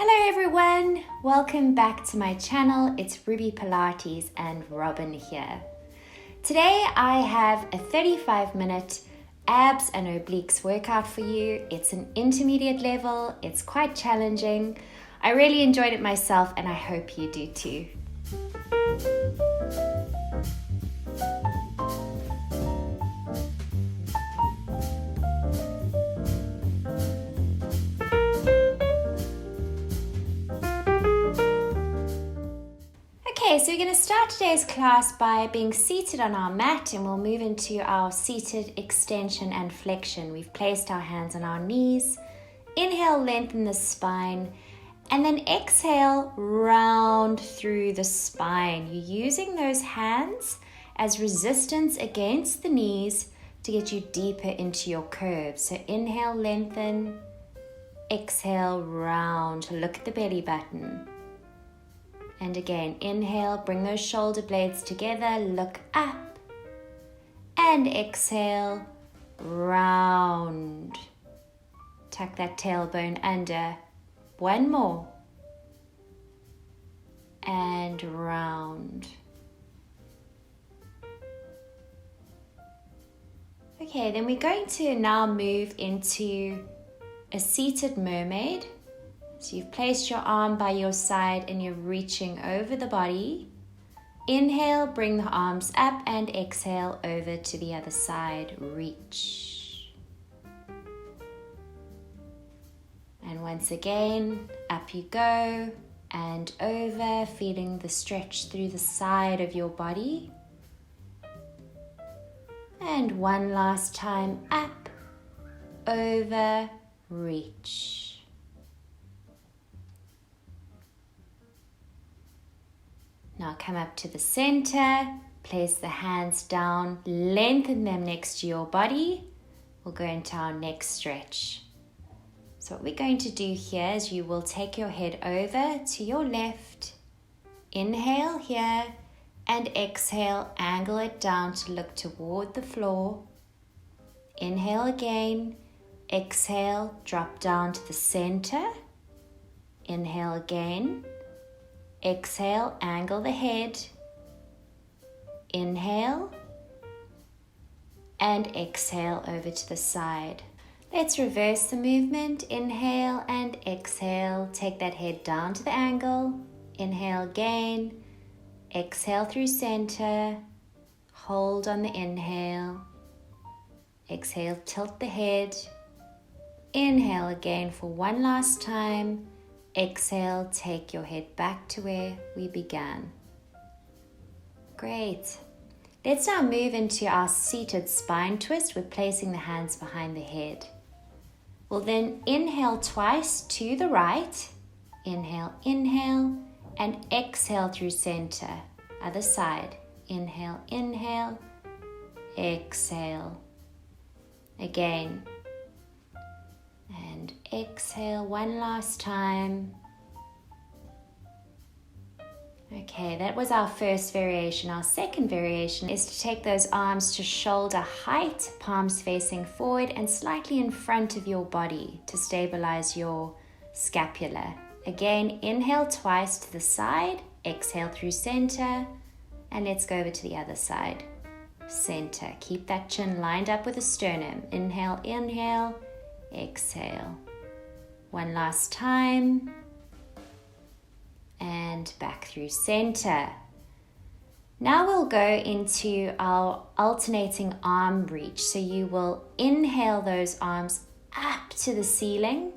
Hello everyone, welcome back to my channel. It's RewbyPilates and Robyn here. Today I have a 35-minute abs and obliques workout for you. It's an intermediate level, it's quite challenging. I really enjoyed it myself and I hope you do too. Okay, so we're going to start today's class by being seated on our mat and we'll move into our seated extension and flexion. We've placed our hands on our knees. Inhale, lengthen the spine, and then exhale, round through the spine. You're using those hands as resistance against the knees to get you deeper into your curve. So inhale, lengthen, exhale, round. Look at the belly button. And again, inhale, bring those shoulder blades together, look up. And exhale, round. Tuck that tailbone under. One more. And round. Okay, then we're going to now move into a seated mermaid. So you've placed your arm by your side and you're reaching over the body. Inhale, bring the arms up and exhale over to the other side. Reach. And once again, up you go and over, feeling the stretch through the side of your body. And one last time, up, over, reach. Now come up to the center, place the hands down, lengthen them next to your body. We'll go into our next stretch. So what we're going to do here is you will take your head over to your left. Inhale here and exhale, angle it down to look toward the floor. Inhale again, exhale, drop down to the center. Inhale again. Exhale, angle the head. Inhale. And exhale over to the side. Let's reverse the movement. Inhale and exhale. Take that head down to the angle. Inhale again. Exhale through center. Hold on the inhale. Exhale, tilt the head. Inhale again for one last time. Exhale, take your head back to where we began. Great. Let's now move into our seated spine twist with placing the hands behind the head. We'll then inhale twice to the right. Inhale, inhale, and exhale through center. Other side. Inhale, inhale, exhale. Again. And exhale one last time. Okay, that was our first variation. Our second variation is to take those arms to shoulder height, palms facing forward and slightly in front of your body to stabilize your scapula. Again, inhale twice to the side, exhale through center, and let's go over to the other side. Center, keep that chin lined up with the sternum. Inhale, inhale. Exhale. One last time. And back through center. Now we'll go into our alternating arm reach. So you will inhale those arms up to the ceiling.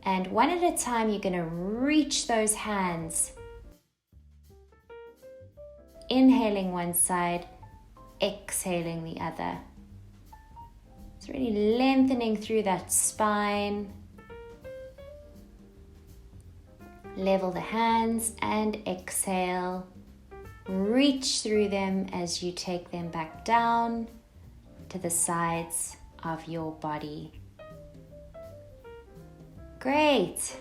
And one at a time, you're going to reach those hands. Inhaling one side, exhaling the other. It's really lengthening through that spine. Level the hands and exhale. Reach through them as you take them back down to the sides of your body. Great.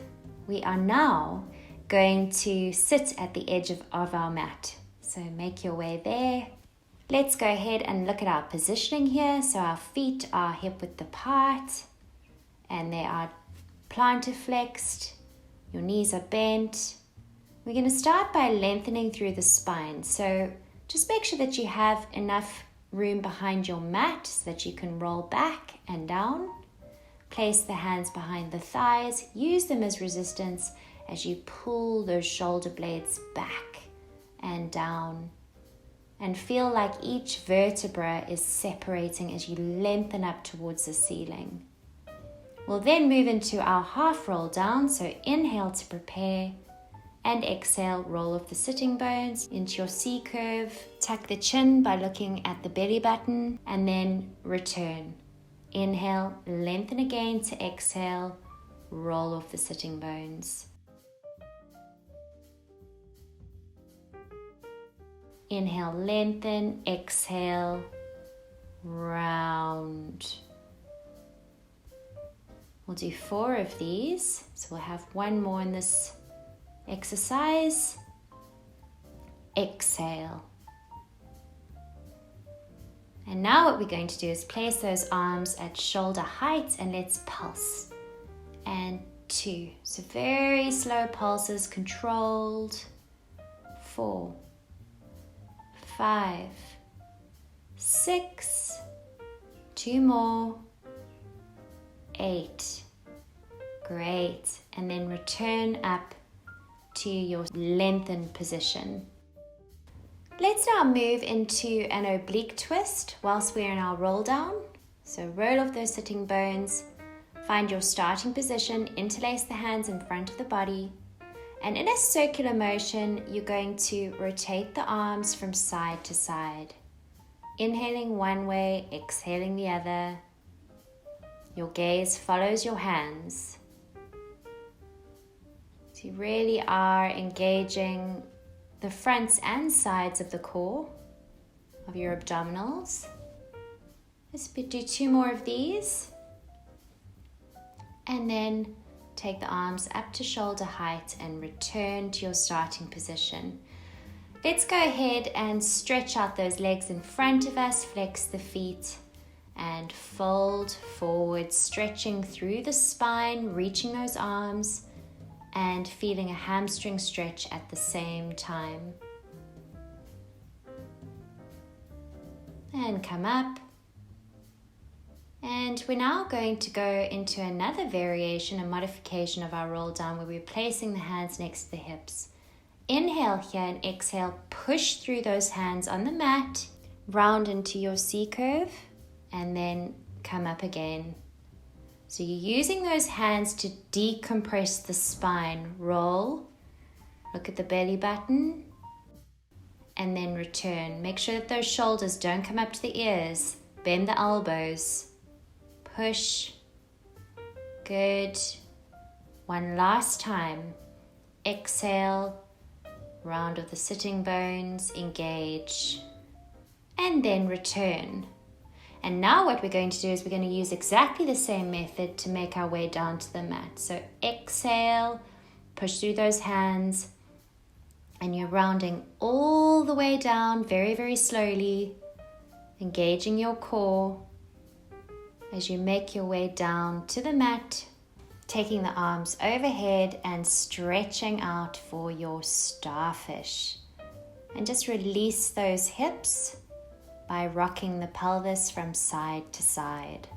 We are now going to sit at the edge of our mat. So make your way there. Let's go ahead and look at our positioning here. So our feet are hip width apart and they are plantar flexed, your knees are bent. We're going to start by lengthening through the spine. So just make sure that you have enough room behind your mat so that you can roll back and down. Place the hands behind the thighs. Use them as resistance as you pull those shoulder blades back and down. And feel like each vertebra is separating as you lengthen up towards the ceiling. We'll then move into our half roll down. So inhale to prepare and exhale, roll off the sitting bones into your C curve. Tuck the chin by looking at the belly button and then return. Inhale, lengthen again to exhale, roll off the sitting bones. Inhale, lengthen, exhale, round. We'll do 4 of these, so we'll have one more in this exercise. Exhale. And now what we're going to do is place those arms at shoulder height and let's pulse. And 2. So very slow pulses, controlled. 4, 5, 6, 2 more, 8. Great. And then return up to your lengthened position. Let's now move into an oblique twist whilst we're in our roll down. So roll off those sitting bones, find your starting position, interlace the hands in front of the body, and in a circular motion, you're going to rotate the arms from side to side. Inhaling one way, exhaling the other. Your gaze follows your hands. So you really are engaging the fronts and sides of the core of your abdominals. Let's do 2 more of these. And then take the arms up to shoulder height and return to your starting position. Let's go ahead and stretch out those legs in front of us, flex the feet and fold forward, stretching through the spine, reaching those arms and feeling a hamstring stretch at the same time. And come up. And we're now going to go into another variation, a modification of our roll down where we're placing the hands next to the hips. Inhale here and exhale, push through those hands on the mat, round into your C curve and then come up again. So you're using those hands to decompress the spine. Roll, look at the belly button, and then return. Make sure that those shoulders don't come up to the ears. Bend the elbows. Push. Good. One last time. Exhale, round of the sitting bones, engage, and then return. And now what we're going to do is we're going to use exactly the same method to make our way down to the mat. So exhale, push through those hands, and you're rounding all the way down very, very slowly, engaging your core as you make your way down to the mat, taking the arms overhead and stretching out for your starfish. And just release those hips by rocking the pelvis from side to side.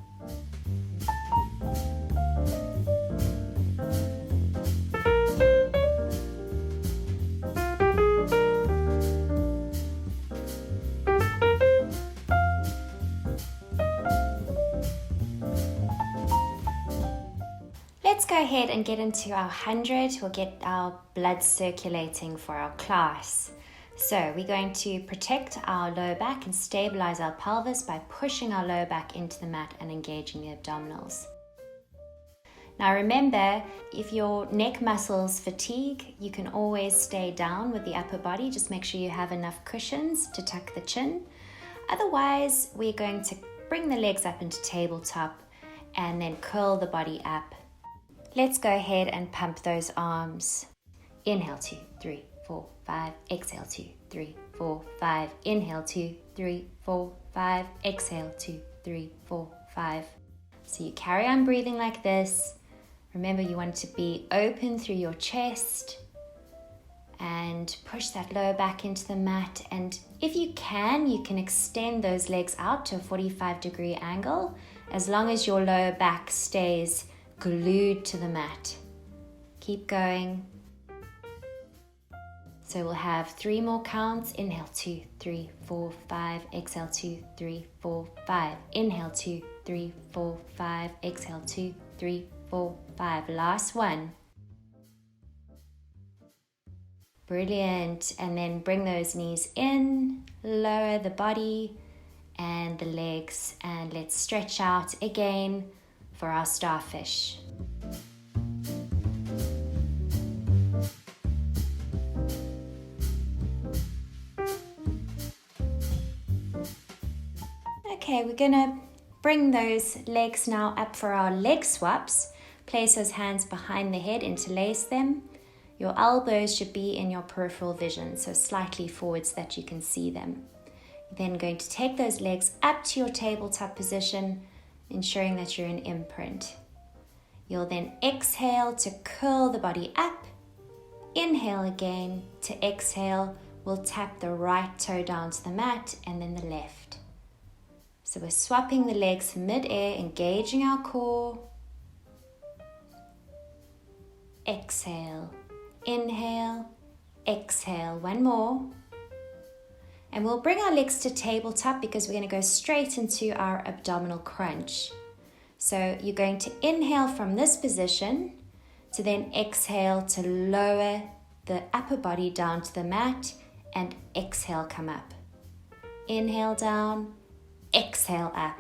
Let's go ahead and get into our 100. We'll get our blood circulating for our class. So we're going to protect our lower back and stabilize our pelvis by pushing our lower back into the mat and engaging the abdominals. Now remember, if your neck muscles fatigue, you can always stay down with the upper body. Just make sure you have enough cushions to tuck the chin. Otherwise, we're going to bring the legs up into tabletop and then curl the body up. Let's go ahead and pump those arms. Inhale, 2, 3, 4, 5. Exhale, 2, 3, 4, 5. Inhale, 2, 3, 4, 5. Exhale, 2, 3, 4, 5. So you carry on breathing like this. Remember, you want to be open through your chest and push that lower back into the mat. And if you can extend those legs out to a 45-degree angle, as long as your lower back stays glued to the mat. Keep going. So we'll have 3 more counts. Inhale, 2, 3, 4, 5. Exhale, 2, 3, 4, 5. Inhale, 2, 3, 4, 5. Exhale, 2, 3, 4, 5. Last one. Brilliant. And then bring those knees in, lower the body and the legs, and let's stretch out again for our starfish. Okay, we're gonna bring those legs now up for our leg swaps. Place those hands behind the head, interlace them. Your elbows should be in your peripheral vision, so slightly forward so that you can see them. You're then going to take those legs up to your tabletop position, ensuring that you're in imprint. You'll then exhale to curl the body up. Inhale again. To exhale, we'll tap the right toe down to the mat and then the left. So we're swapping the legs mid-air, engaging our core. Exhale. Inhale, exhale, one more. And we'll bring our legs to tabletop because we're going to go straight into our abdominal crunch. So you're going to inhale from this position to then exhale to lower the upper body down to the mat and exhale, come up. Inhale down, exhale up.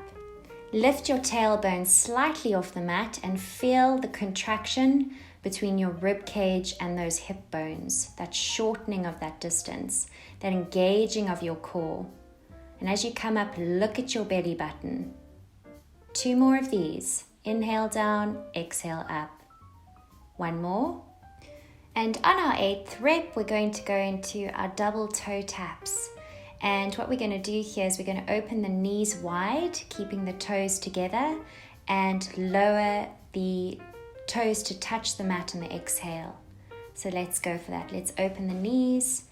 Lift your tailbone slightly off the mat and feel the contraction between your rib cage and those hip bones, that shortening of that distance, that engaging of your core. And as you come up, look at your belly button. 2 more of these. Inhale down, exhale up. 1 more. And on our 8th rep, we're going to go into our double toe taps. And what we're going to do here is we're going to open the knees wide, keeping the toes together, and lower the toes to touch the mat on the exhale. So let's go for that. Let's open the knees,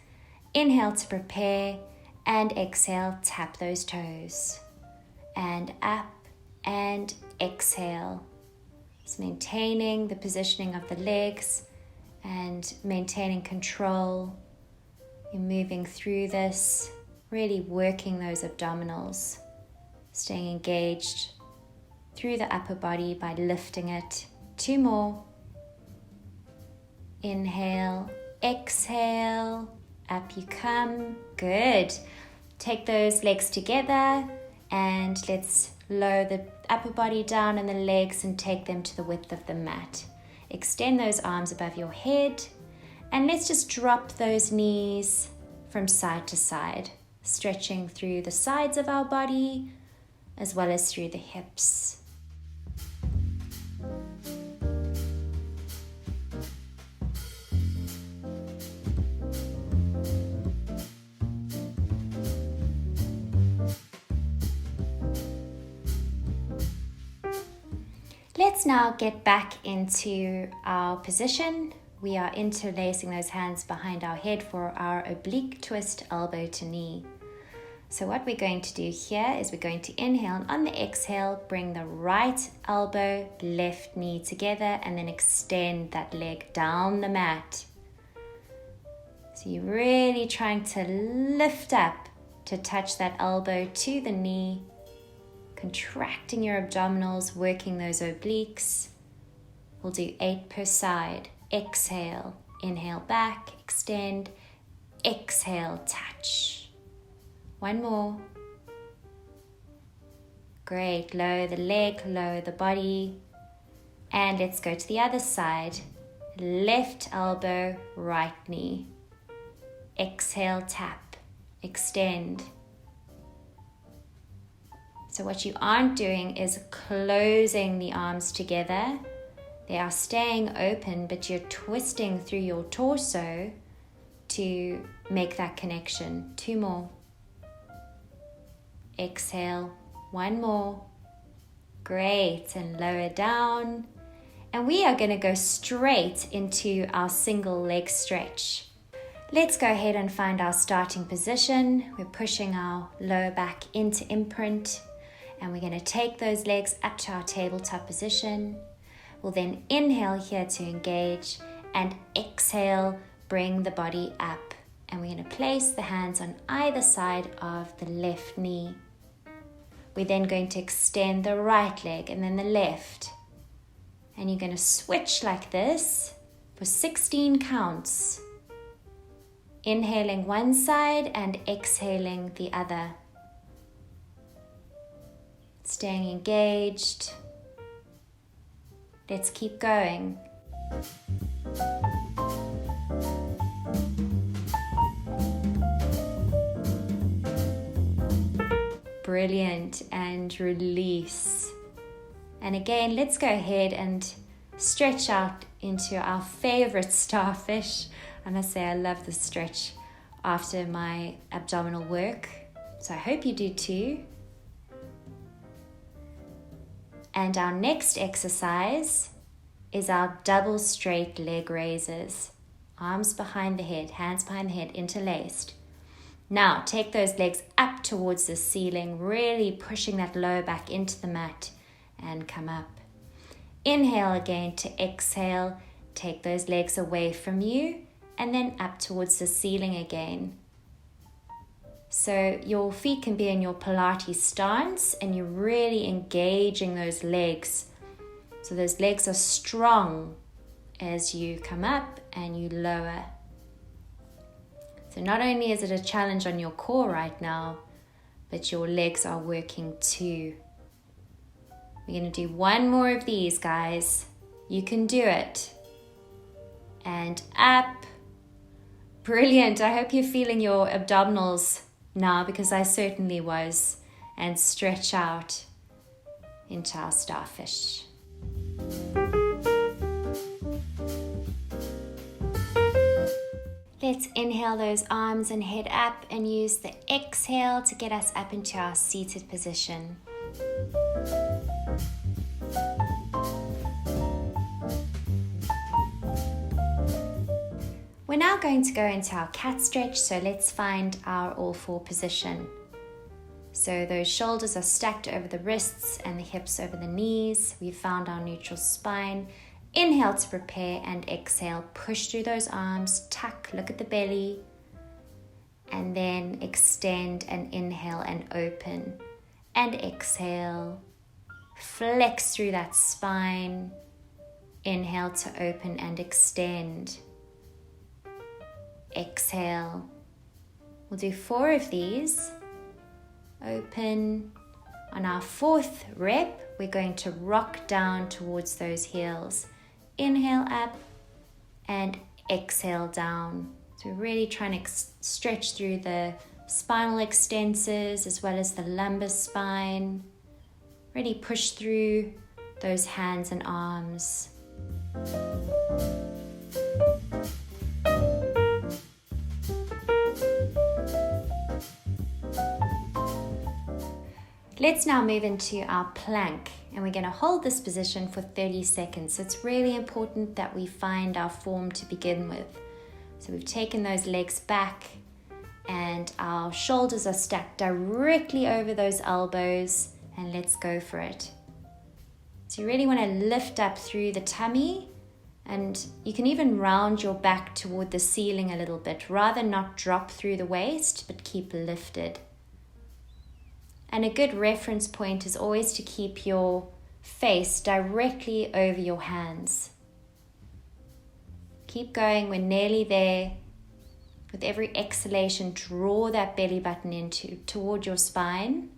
inhale to prepare, and exhale, tap those toes. And up and exhale. Just maintaining the positioning of the legs and maintaining control. You're moving through this, really working those abdominals, staying engaged through the upper body by lifting it. 2 more. Inhale, exhale, up you come. Good. Take those legs together and let's lower the upper body down and the legs and take them to the width of the mat. Extend those arms above your head and let's just drop those knees from side to side, stretching through the sides of our body as well as through the hips. Let's now get back into our position. We are interlacing those hands behind our head for our oblique twist, elbow to knee. So what we're going to do here is we're going to inhale, and on the exhale, bring the right elbow, left knee together, and then extend that leg down the mat. So you're really trying to lift up to touch that elbow to the knee, contracting your abdominals, working those obliques. We'll do 8 per side. Exhale, inhale back, extend, exhale, touch. 1 more. Great, lower the leg, lower the body. And let's go to the other side. Left elbow, right knee. Exhale, tap, extend. So what you aren't doing is closing the arms together. They are staying open, but you're twisting through your torso to make that connection. 2 more. Exhale, 1 more. Great, and lower down. And we are going to go straight into our single leg stretch. Let's go ahead and find our starting position. We're pushing our lower back into imprint, and we're going to take those legs up to our tabletop position. We'll then inhale here to engage, and exhale, bring the body up. And we're going to place the hands on either side of the left knee. We're then going to extend the right leg and then the left. And you're going to switch like this for 16 counts. Inhaling one side and exhaling the other. Staying engaged. Let's keep going. Brilliant, and release. And again, let's go ahead and stretch out into our favorite starfish. I must say I love this stretch after my abdominal work, so I hope you do too. And our next exercise is our double straight leg raises. Arms behind the head, hands behind the head, interlaced. Now take those legs up towards the ceiling, really pushing that lower back into the mat, and come up. Inhale again to exhale, take those legs away from you, and then up towards the ceiling again. So your feet can be in your Pilates stance, and you're really engaging those legs. So those legs are strong as you come up and you lower. So not only is it a challenge on your core right now, but your legs are working too. We're going to do one more of these, guys. You can do it. And up. Brilliant. I hope you're feeling your abdominals now, because I certainly was. And stretch out into our starfish. Let's inhale those arms and head up, and use the exhale to get us up into our seated position. We're now going to go into our cat stretch, so let's find our all four position. So those shoulders are stacked over the wrists and the hips over the knees. We've found our neutral spine. Inhale to prepare, and exhale, push through those arms, tuck, look at the belly, and then extend and inhale and open, and exhale, flex through that spine, inhale to open and extend, exhale. We'll do 4 of these. Open. On our 4th rep, we're going to rock down towards those heels. Inhale up and exhale down. So we're really trying to stretch through the spinal extensors as well as the lumbar spine. Really push through those hands and arms. Let's now move into our plank, and we're going to hold this position for 30 seconds. So it's really important that we find our form to begin with. So we've taken those legs back, and our shoulders are stacked directly over those elbows, and let's go for it. So you really want to lift up through the tummy, and you can even round your back toward the ceiling a little bit. Rather not drop through the waist, but keep lifted. And a good reference point is always to keep your face directly over your hands. Keep going, we're nearly there. With every exhalation, draw that belly button toward your spine.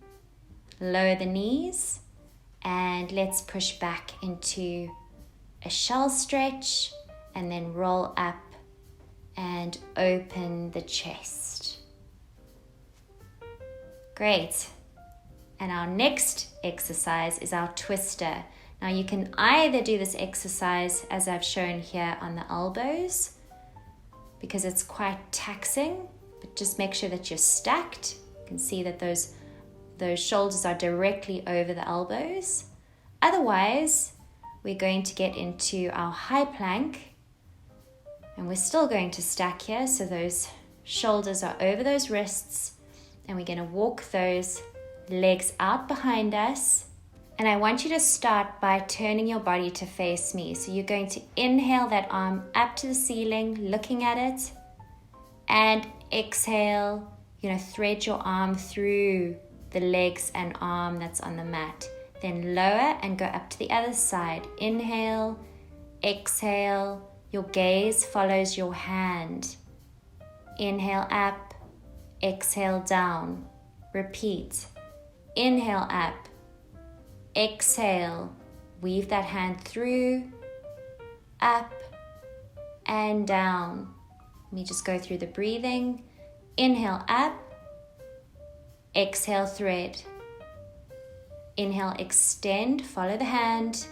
Lower the knees, and let's push back into a shell stretch, and then roll up and open the chest. Great. And our next exercise is our twister. Now you can either do this exercise as I've shown here on the elbows, because it's quite taxing, but just make sure that you're stacked. You can see that those shoulders are directly over the elbows. Otherwise, we're going to get into our high plank. And we're still going to stack here, so those shoulders are over those wrists. And we're going to walk those legs out behind us. And I want you to start by turning your body to face me. So you're going to inhale that arm up to the ceiling, looking at it. And exhale, thread your arm through the legs and arm that's on the mat. Then lower and go up to the other side. Inhale, exhale. Your gaze follows your hand. Inhale up, exhale down. Repeat. Inhale up, exhale. Weave that hand through, up and down. Let me just go through the breathing. Inhale up, exhale thread. Inhale, extend, follow the hand.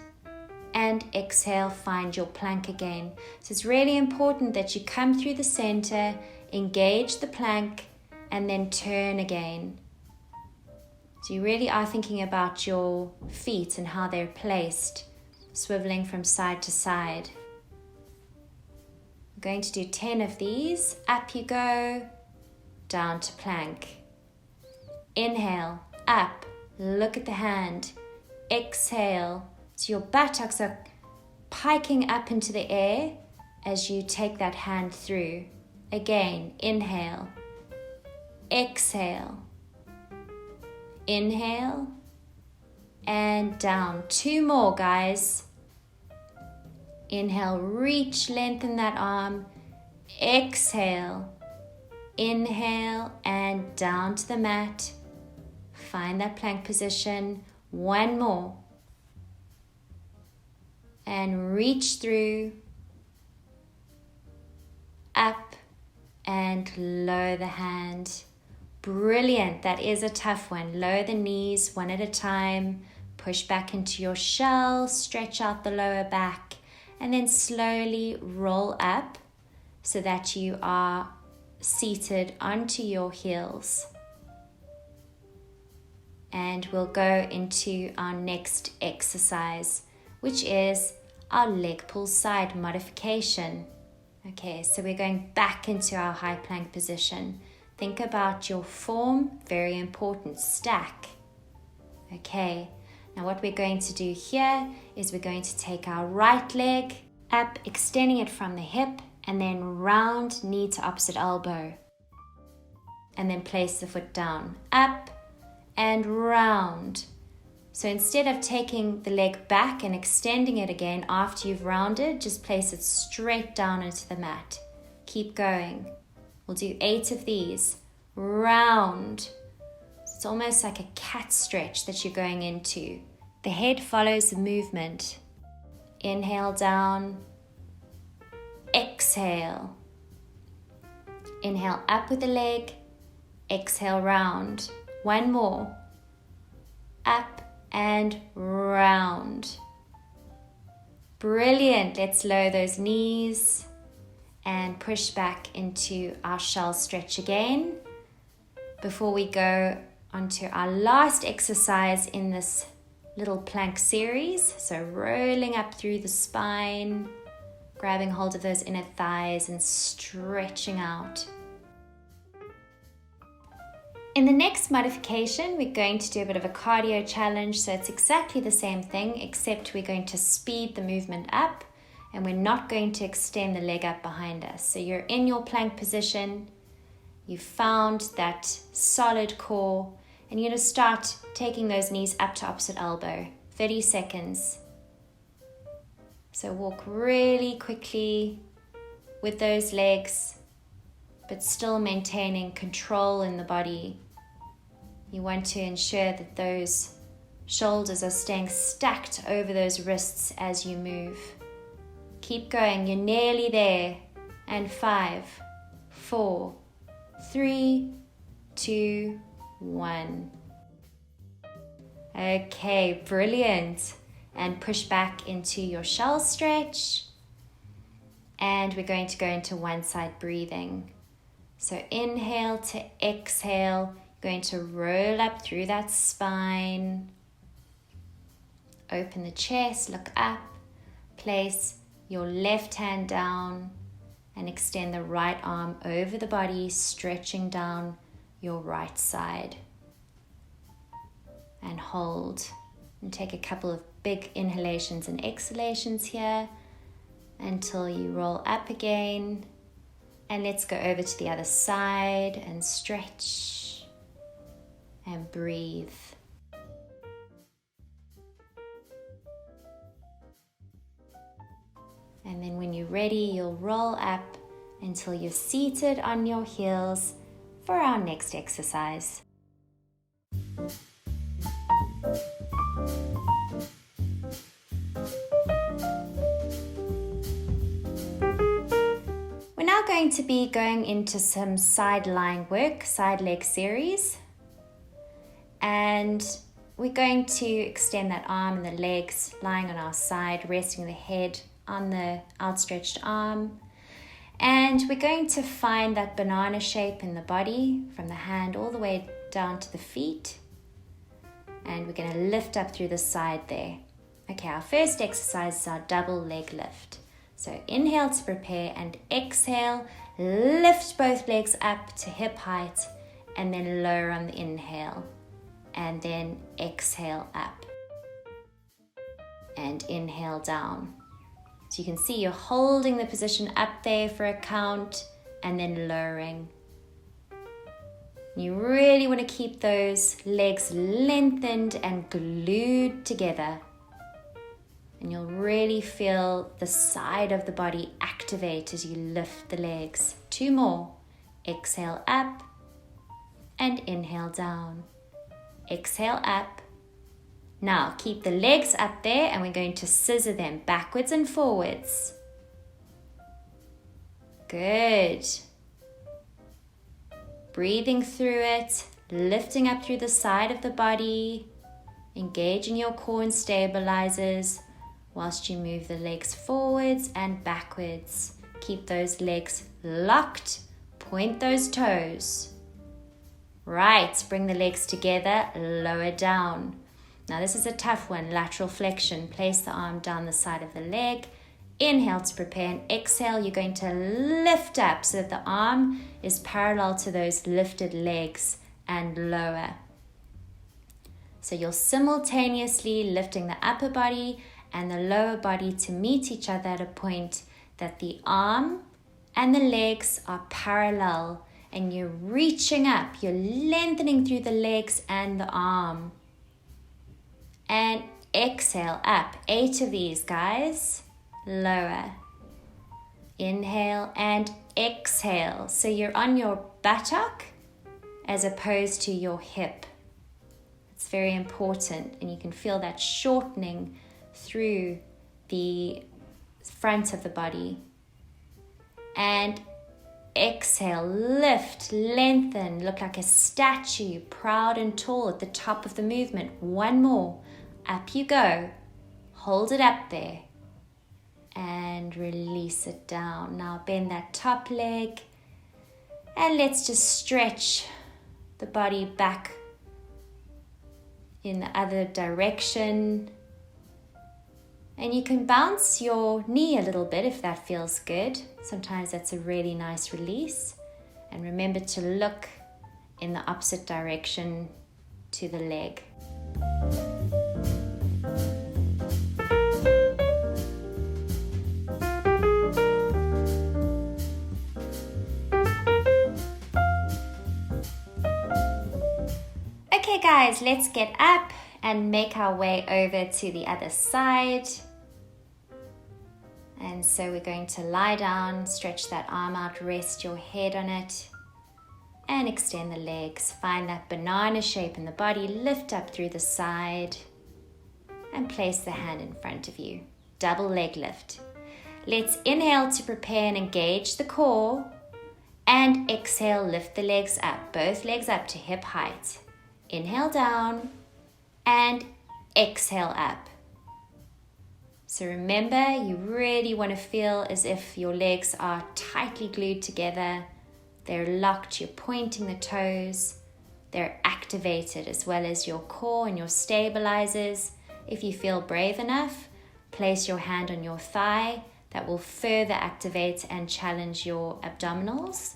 And exhale, find your plank again. So it's really important that you come through the center, engage the plank, and then turn again. So you really are thinking about your feet and how they're placed, swiveling from side to side. I'm going to do 10 of these. Up you go, down to plank. Inhale, up, look at the hand. Exhale. So your buttocks are piking up into the air as you take that hand through. Again, inhale, exhale, inhale, and down. 2 more, guys. Inhale, reach, lengthen that arm. Exhale, inhale, and down to the mat. Find that plank position. 1 more. And reach through, up, and lower the hand. Brilliant. That is a tough one. Lower the knees 1 at a time. Push back into your shell, stretch out the lower back, and then slowly roll up so that you are seated onto your heels. And we'll go into our next exercise, which is our leg pull side modification. Okay, so we're going back into our high plank position. Think about your form, very important, stack. Okay, now what we're going to do here is we're going to take our right leg up, extending it from the hip, and then round knee to opposite elbow. And then place the foot down, up and round. So instead of taking the leg back and extending it again after you've rounded, just place it straight down into the mat. Keep going. We'll do 8 of these. Round. It's almost like a cat stretch that you're going into. The head follows the movement. Inhale down. Exhale. Inhale up with the leg. Exhale round. 1 more. Up and round. Brilliant. Let's lower those knees and push back into our shell stretch again before we go onto our last exercise in this little plank series. So rolling up through the spine, grabbing hold of those inner thighs and stretching out. In the next modification, we're going to do a bit of a cardio challenge. So it's exactly the same thing, except we're going to speed the movement up and we're not going to extend the leg up behind us. So you're in your plank position. You've found that solid core and you're going to start taking those knees up to opposite elbow. 30 seconds. So walk really quickly with those legs, but still maintaining control in the body. You want to ensure that those shoulders are staying stacked over those wrists as you move. Keep going, you're nearly there. And 5, 4, 3, 2, 1. Okay, brilliant. And push back into your shell stretch. And we're going to go into one side breathing. So inhale to exhale, going to roll up through that spine. Open the chest, look up, Place your left hand down and extend the right arm over the body, stretching down your right side. And hold. And take a couple of big inhalations and exhalations here until you roll up again. And let's go over to the other side and stretch and breathe. And then when you're ready, you'll roll up until you're seated on your heels for our next exercise. We're now going to be going into some side lying work, side leg series. And we're going to extend that arm and the legs lying on our side, resting the head on the outstretched arm. And we're going to find that banana shape in the body from the hand all the way down to the feet. And we're going to lift up through the side there. Okay, our first exercise is our double leg lift. So inhale to prepare and exhale. Lift both legs up to hip height and then lower on the inhale. And then exhale up. And inhale down. So you can see you're holding the position up there for a count and then lowering. You really want to keep those legs lengthened and glued together. And you'll really feel the side of the body activate as you lift the legs. 2 more. Exhale up and inhale down. Exhale up. Now keep the legs up there and we're going to scissor them backwards and forwards. Good. Breathing through it, lifting up through the side of the body, engaging your core and stabilizers whilst you move the legs forwards and backwards. Keep those legs locked, point those toes. Right, bring the legs together, lower down. Now this is a tough one, lateral flexion. Place the arm down the side of the leg. Inhale to prepare and exhale. You're going to lift up so that the arm is parallel to those lifted legs and lower. So you're simultaneously lifting the upper body and the lower body to meet each other at a point that the arm and the legs are parallel and you're reaching up. You're lengthening through the legs and the arm. And exhale up. 8 of these, guys. Lower. Inhale and exhale. So you're on your buttock as opposed to your hip. It's very important, and you can feel that shortening through the front of the body. And exhale, lift, lengthen, look like a statue, proud and tall at the top of the movement. 1 more. Up you go. Hold it up there. And release it down. Now bend that top leg. And let's just stretch the body back in the other direction. And you can bounce your knee a little bit if that feels good. Sometimes that's a really nice release. And remember to look in the opposite direction to the leg. Okay guys, let's get up and make our way over to the other side. And so we're going to lie down, stretch that arm out, rest your head on it, and extend the legs. Find that banana shape in the body, lift up through the side, and place the hand in front of you. Double leg lift. Let's inhale to prepare and engage the core, and exhale, lift the legs up, both legs up to hip height. Inhale down, and exhale up. So remember, you really want to feel as if your legs are tightly glued together. They're locked, you're pointing the toes. They're activated, as well as your core and your stabilizers. If you feel brave enough, place your hand on your thigh. That will further activate and challenge your abdominals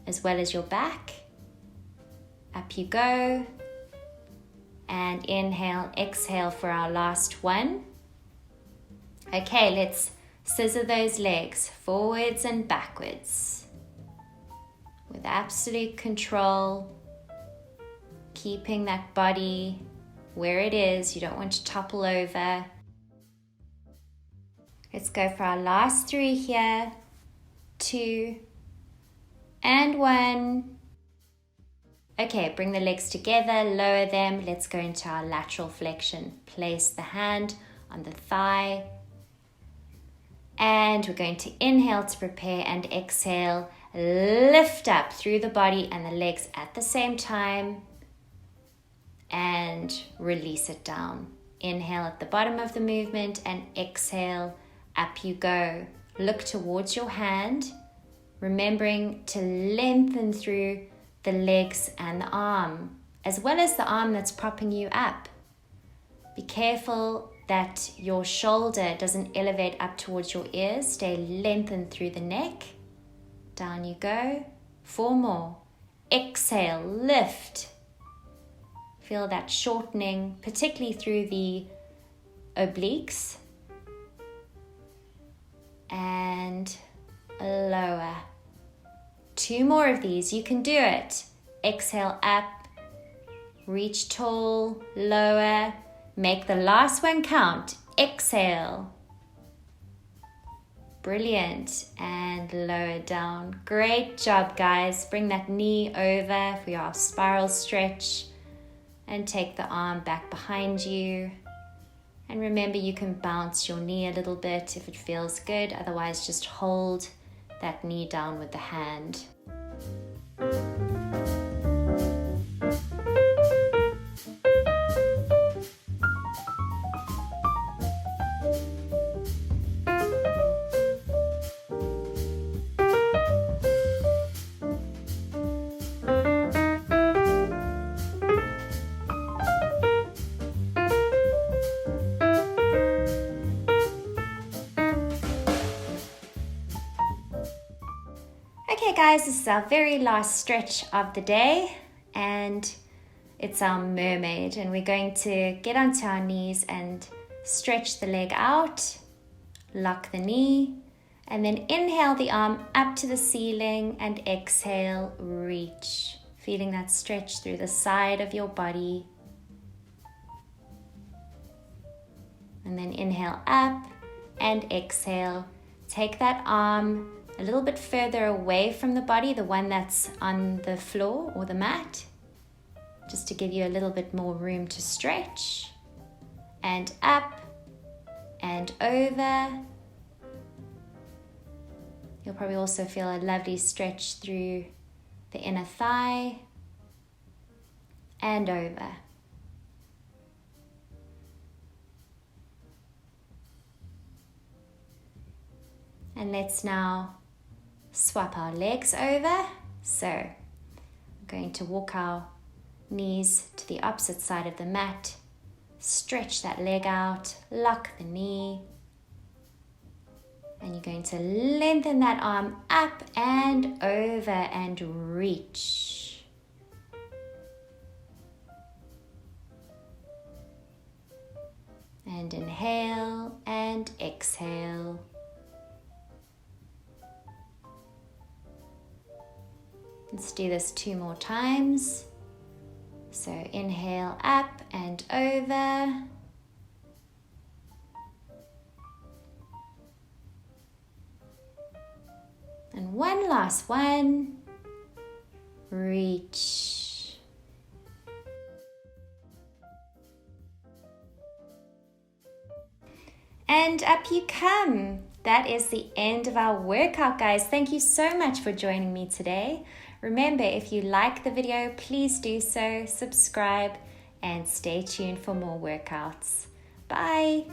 as well as your back. Up you go. And inhale, exhale for our last one. Okay, let's scissor those legs forwards and backwards with absolute control, keeping that body where it is. You don't want to topple over. Let's go for our last 3 here. 2 and 1. Okay, bring the legs together, lower them. Let's go into our lateral flexion. Place the hand on the thigh. And we're going to inhale to prepare and exhale. Lift up through the body and the legs at the same time. And release it down. Inhale at the bottom of the movement and exhale. Up you go. Look towards your hand, remembering to lengthen through the legs and the arm, as well as the arm that's propping you up. Be careful that your shoulder doesn't elevate up towards your ears. Stay lengthened through the neck. Down you go. 4 more. Exhale, lift. Feel that shortening, particularly through the obliques. And lower. 2 more of these. You can do it. Exhale up. Reach tall. Lower. Make the last one count. Exhale. Brilliant. And lower down. Great job, guys. Bring that knee over for your spiral stretch. And take the arm back behind you. And remember, you can bounce your knee a little bit if it feels good. Otherwise, just hold that knee down with the hand. Okay guys, this is our very last stretch of the day and it's our mermaid, and we're going to get onto our knees and stretch the leg out, lock the knee, and then inhale the arm up to the ceiling and exhale, reach. Feeling that stretch through the side of your body. And then inhale up and exhale. Take that arm a little bit further away from the body, the one that's on the floor or the mat, just to give you a little bit more room to stretch. And up and over. You'll probably also feel a lovely stretch through the inner thigh and over. And let's now swap our legs over. So I'm going to walk our knees to the opposite side of the mat, stretch that leg out, lock the knee, and you're going to lengthen that arm up and over and reach. And inhale and exhale. Let's do this 2 more times. So inhale up and over. And one last one. Reach. And up you come. That is the end of our workout, guys. Thank you so much for joining me today. Remember, if you like the video, please do so, subscribe, and stay tuned for more workouts. Bye!